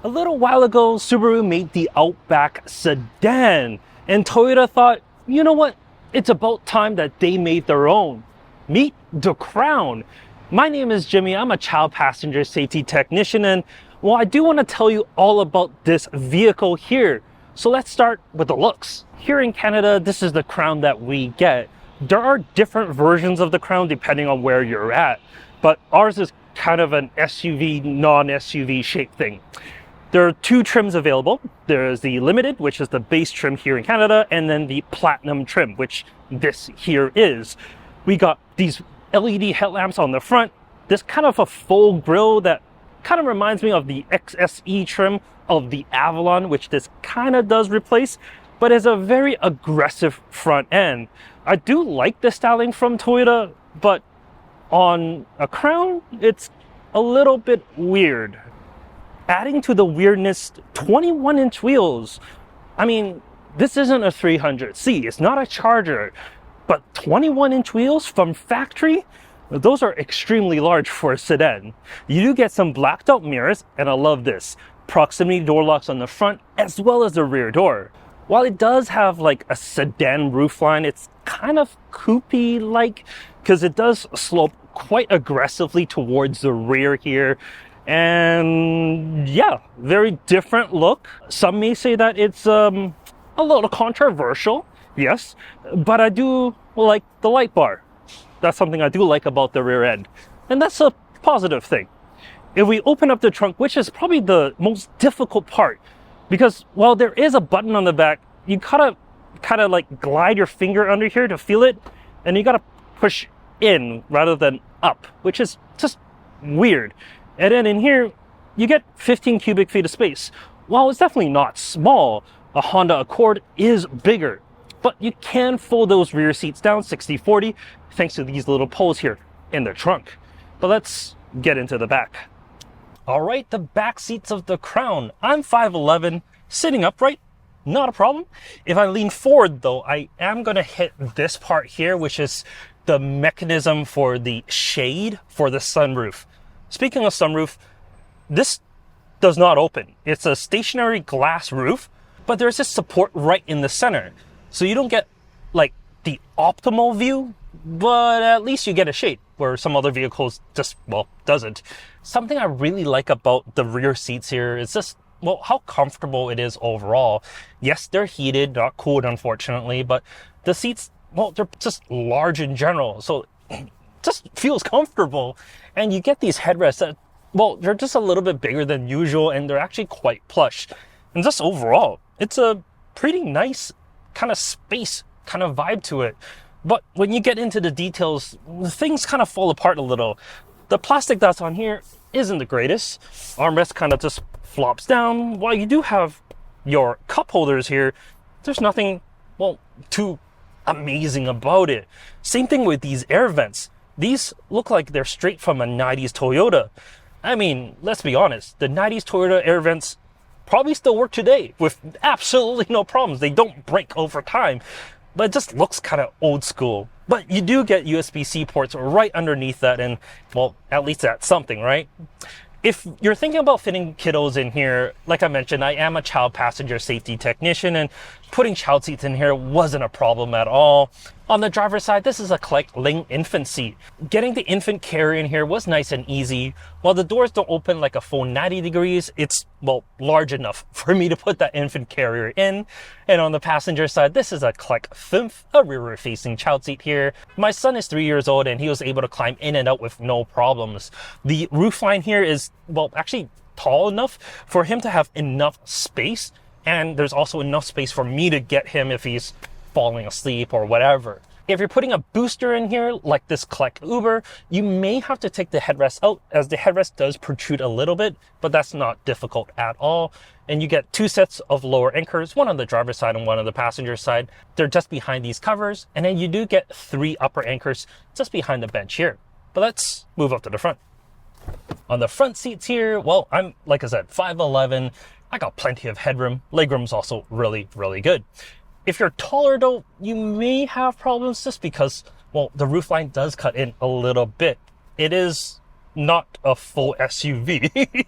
A little while ago, Subaru made the Outback Sedan, and Toyota thought, you know what? It's about time that they made their own. Meet the Crown. My name is Jimmy. I'm a child passenger safety technician, and well, I do want to tell you all about this vehicle here. So let's start with the looks. Here in Canada, this is the Crown that we get. There are different versions of the Crown depending on where you're at, but ours is kind of an SUV, non-SUV shaped thing. There are two trims available. There's the Limited, which is the base trim here in Canada, and then the Platinum trim, which this here is. We got these LED headlamps on the front. This kind of a full grille that kind of reminds me of the XSE trim of the Avalon, which this kind of does replace, but it's a very aggressive front end. I do like the styling from Toyota, but on a Crown, it's a little bit weird. Adding to the weirdness, 21-inch wheels. I mean, this isn't a 300C, it's not a Charger, but 21-inch wheels from factory? Those are extremely large for a sedan. You do get some blacked out mirrors, and I love this. Proximity door locks on the front as well as the rear door. While it does have like a sedan roofline, it's kind of coupé-like because it does slope quite aggressively towards the rear here. And yeah, very different look. Some may say that it's a little controversial, yes, but I do like the light bar. That's something I do like about the rear end, and that's a positive thing. If we open up the trunk, which is probably the most difficult part, because while there is a button on the back, you gotta kind of like glide your finger under here to feel it, and you gotta push in rather than up, which is just weird. And then in here, you get 15 cubic feet of space. While it's definitely not small, a Honda Accord is bigger, but you can fold those rear seats down 60-40 thanks to these little poles here in the trunk. But let's get into the back. All right, the back seats of the Crown. I'm 5'11", sitting upright, not a problem. If I lean forward though, I am gonna hit this part here, which is the mechanism for the shade for the sunroof. Speaking of sunroof, this does not open. It's a stationary glass roof, but there's this support right in the center. So you don't get like the optimal view, but at least you get a shade where some other vehicles just, well, doesn't. Something I really like about the rear seats here is just, well, how comfortable it is overall. Yes, they're heated, not cooled, unfortunately, but the seats, well, they're just large in general. So just feels comfortable, and you get these headrests that, well, they're just a little bit bigger than usual, and they're actually quite plush. And just overall, it's a pretty nice kind of space kind of vibe to it. But when you get into the details, things kind of fall apart a little. The plastic that's on here isn't the greatest. Armrest kind of just flops down. While you do have your cup holders here, there's nothing, well, too amazing about it. Same thing with these air vents. These look like they're straight from a 90s Toyota. I mean, let's be honest, the 90s Toyota air vents probably still work today with absolutely no problems. They don't break over time, but it just looks kind of old school. But you do get USB-C ports right underneath that, and well, at least that's something, right? If you're thinking about fitting kiddos in here, like I mentioned, I am a child passenger safety technician, and putting child seats in here wasn't a problem at all. On the driver's side, this is a collect ling infant seat. Getting the infant carrier in here was nice and easy. While the doors don't open like a full 90 degrees, it's, well, large enough for me to put that infant carrier in. And on the passenger side, this is a collect FIMF, a rear-facing child seat here. My son is 3 years old, and he was able to climb in and out with no problems. The roofline here is, well, actually tall enough for him to have enough space, and there's also enough space for me to get him if he's falling asleep or whatever. If you're putting a booster in here, like this Collect Uber, you may have to take the headrest out, as the headrest does protrude a little bit, but that's not difficult at all. And you get two sets of lower anchors, one on the driver's side and one on the passenger side. They're just behind these covers, and then you do get three upper anchors just behind the bench here. But let's move up to the front. On the front seats here, well, I'm, like I said, 5'11". I got plenty of headroom. Legroom's also really, really good. If you're taller though, you may have problems just because, well, the roofline does cut in a little bit. It is not a full SUV.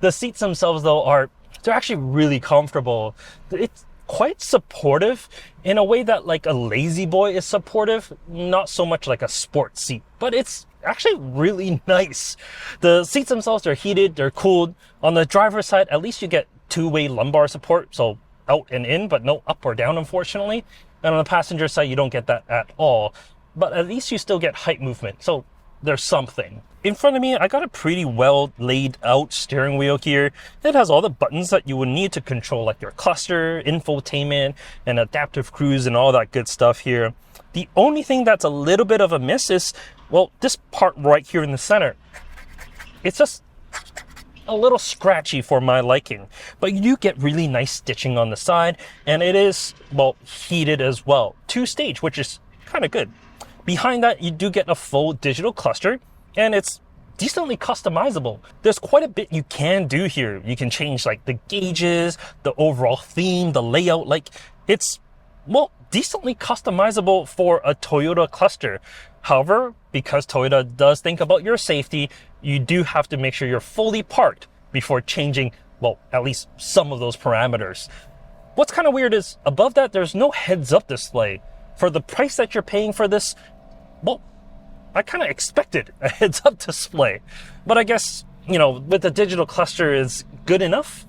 The seats themselves though they're actually really comfortable. It's quite supportive in a way that like a lazy boy is supportive, not so much like a sports seat, but it's actually really nice. The seats themselves are heated, they're cooled. On the driver's side, at least you get two-way lumbar support, so out and in, but no up or down, unfortunately. And on the passenger side, you don't get that at all. But at least you still get height movement, so there's something. In front of me, I got a pretty well laid out steering wheel here. It has all the buttons that you would need to control like your cluster, infotainment, and adaptive cruise and all that good stuff here. The only thing that's a little bit of a miss is, well, this part right here in the center. It's just a little scratchy for my liking, but you do get really nice stitching on the side, and it is, well, heated as well. 2-stage, which is kind of good. Behind that, you do get a full digital cluster, and it's decently customizable. There's quite a bit you can do here. You can change like the gauges, the overall theme, the layout. Like it's, well, decently customizable for a Toyota cluster. However, because Toyota does think about your safety, you do have to make sure you're fully parked before changing, well, at least some of those parameters. What's kind of weird is above that, there's no heads-up display. For the price that you're paying for this, well, I kind of expected a heads-up display. But I guess, you know, with the digital cluster is good enough.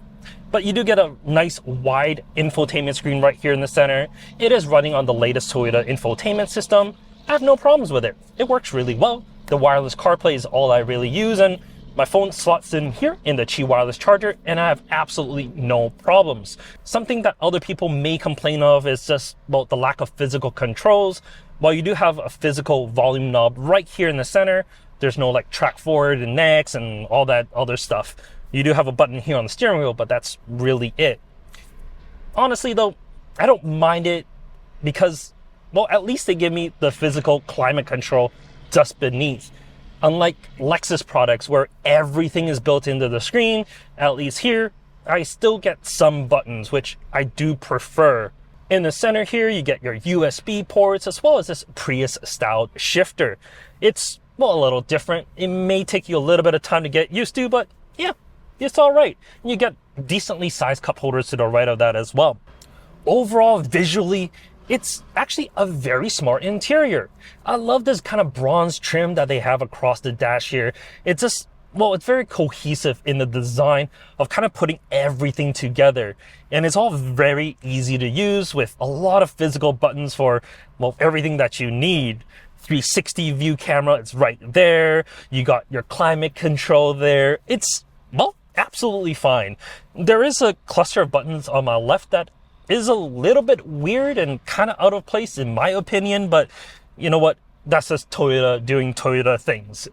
But you do get a nice wide infotainment screen right here in the center. It is running on the latest Toyota infotainment system. I have no problems with it. It works really well. The wireless CarPlay is all I really use, and my phone slots in here in the Qi wireless charger, and I have absolutely no problems. Something that other people may complain of is just, well, the lack of physical controls. While you do have a physical volume knob right here in the center, there's no like track forward and next and all that other stuff. You do have a button here on the steering wheel, but that's really it. Honestly though, I don't mind it because, well, at least they give me the physical climate control just beneath. Unlike Lexus products where everything is built into the screen, at least here, I still get some buttons, which I do prefer. In the center here, you get your USB ports as well as this Prius-styled shifter. It's, well, a little different. It may take you a little bit of time to get used to, but yeah, it's all right. You get decently sized cup holders to the right of that as well. Overall, visually, it's actually a very smart interior. I love this kind of bronze trim that they have across the dash here. It's just, well, it's very cohesive in the design of kind of putting everything together. And it's all very easy to use with a lot of physical buttons for, well, everything that you need. 360 view camera, it's right there. You got your climate control there. It's, well, absolutely fine. There is a cluster of buttons on my left that is a little bit weird and kind of out of place in my opinion, but you know what? That's just Toyota doing Toyota things.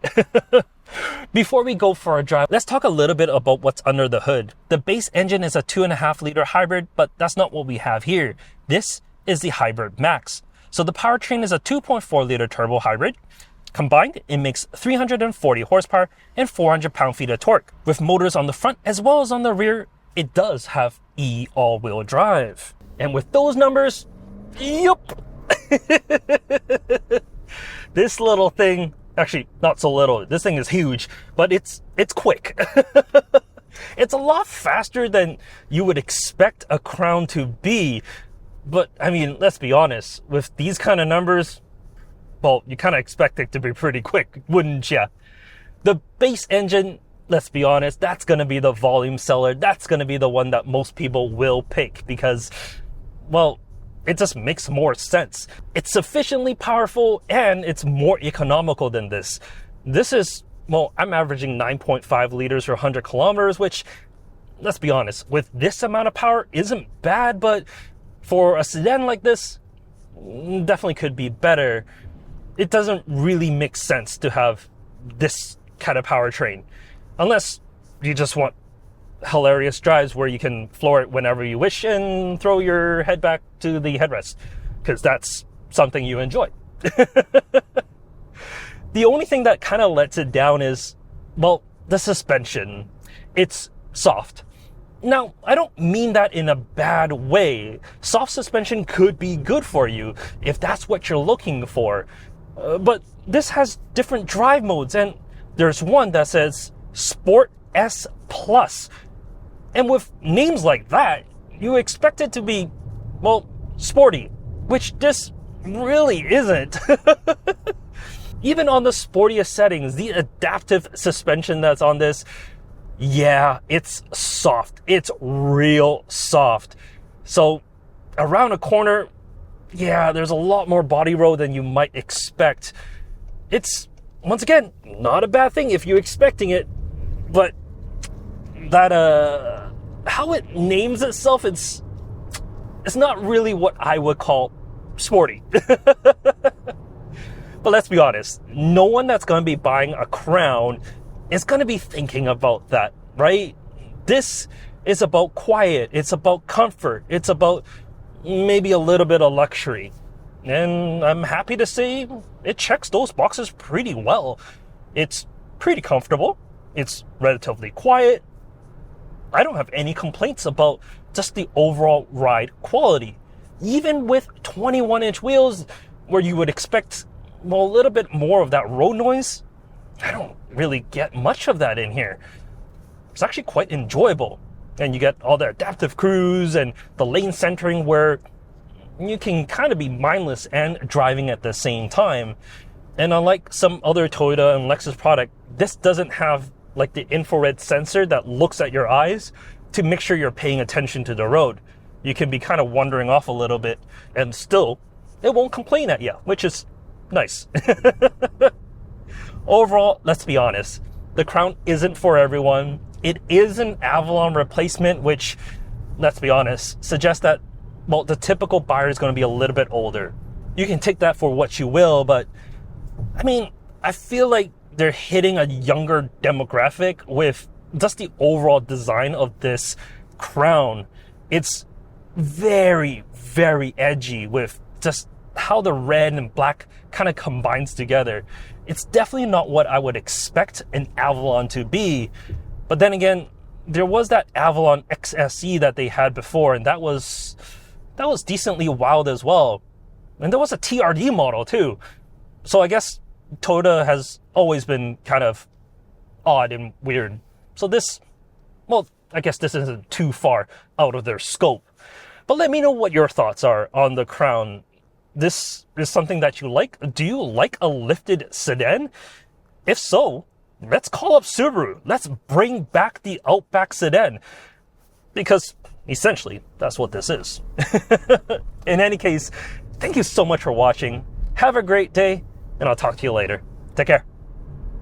Before we go for a drive, let's talk a little bit about what's under the hood. The base engine is a 2.5-liter hybrid, but that's not what we have here. This is the Hybrid Max. So the powertrain is a 2.4-liter turbo hybrid. Combined, it makes 340 horsepower and 400 pound-feet of torque. With motors on the front as well as on the rear, it does have all-wheel drive. And with those numbers, yup! This little thing, actually not so little, this thing is huge, but it's quick. It's a lot faster than you would expect a Crown to be. But I mean, let's be honest, with these kind of numbers, well, you kind of expect it to be pretty quick, wouldn't ya? The base engine, let's be honest, that's going to be the volume seller. That's going to be the one that most people will pick because, well, it just makes more sense. It's sufficiently powerful and it's more economical than this. This is, well, I'm averaging 9.5 liters for 100 kilometers, which, let's be honest, with this amount of power isn't bad, but for a sedan like this, definitely could be better. It doesn't really make sense to have this kind of powertrain, unless you just want hilarious drives where you can floor it whenever you wish and throw your head back to the headrest, because that's something you enjoy. The only thing that kind of lets it down is, well, the suspension. It's soft. Now, I don't mean that in a bad way. Soft suspension could be good for you if that's what you're looking for. But this has different drive modes, and there's one that says Sport S plus. And with names like that, you expect it to be, well, sporty, which this really isn't. Even on the sportiest settings, the adaptive suspension that's on this, yeah, it's soft. It's real soft. So around a corner, yeah, there's a lot more body roll than you might expect. It's, once again, not a bad thing if you're expecting it, but that, how it names itself, it's not really what I would call sporty. But let's be honest, no one that's going to be buying a Crown is going to be thinking about that, right? This is about quiet. It's about comfort. It's about maybe a little bit of luxury. And I'm happy to say it checks those boxes pretty well. It's pretty comfortable. It's relatively quiet. I don't have any complaints about just the overall ride quality. Even with 21-inch wheels, where you would expect, well, a little bit more of that road noise, I don't really get much of that in here. It's actually quite enjoyable. And you get all the adaptive cruise and the lane centering where you can kind of be mindless and driving at the same time. And unlike some other Toyota and Lexus product, this doesn't have like the infrared sensor that looks at your eyes to make sure you're paying attention to the road. You can be kind of wandering off a little bit and still it won't complain at you, which is nice. Overall, let's be honest, the Crown isn't for everyone. It is an Avalon replacement, which, let's be honest, suggests that, well, the typical buyer is going to be a little bit older. You can take that for what you will, but I mean, I feel like they're hitting a younger demographic with just the overall design of this Crown. It's very, very edgy with just how the red and black kind of combines together. It's definitely not what I would expect an Avalon to be. But then again, there was that Avalon XSE that they had before, and that was decently wild as well. And there was a TRD model too. So I guess Toyota has always been kind of odd and weird. So this, well, I guess this isn't too far out of their scope. But let me know what your thoughts are on the Crown. This is something that you like? Do you like a lifted sedan? If so, let's call up Subaru. Let's bring back the Outback sedan. Because essentially, that's what this is. In any case, thank you so much for watching. Have a great day, and I'll talk to you later. Take care.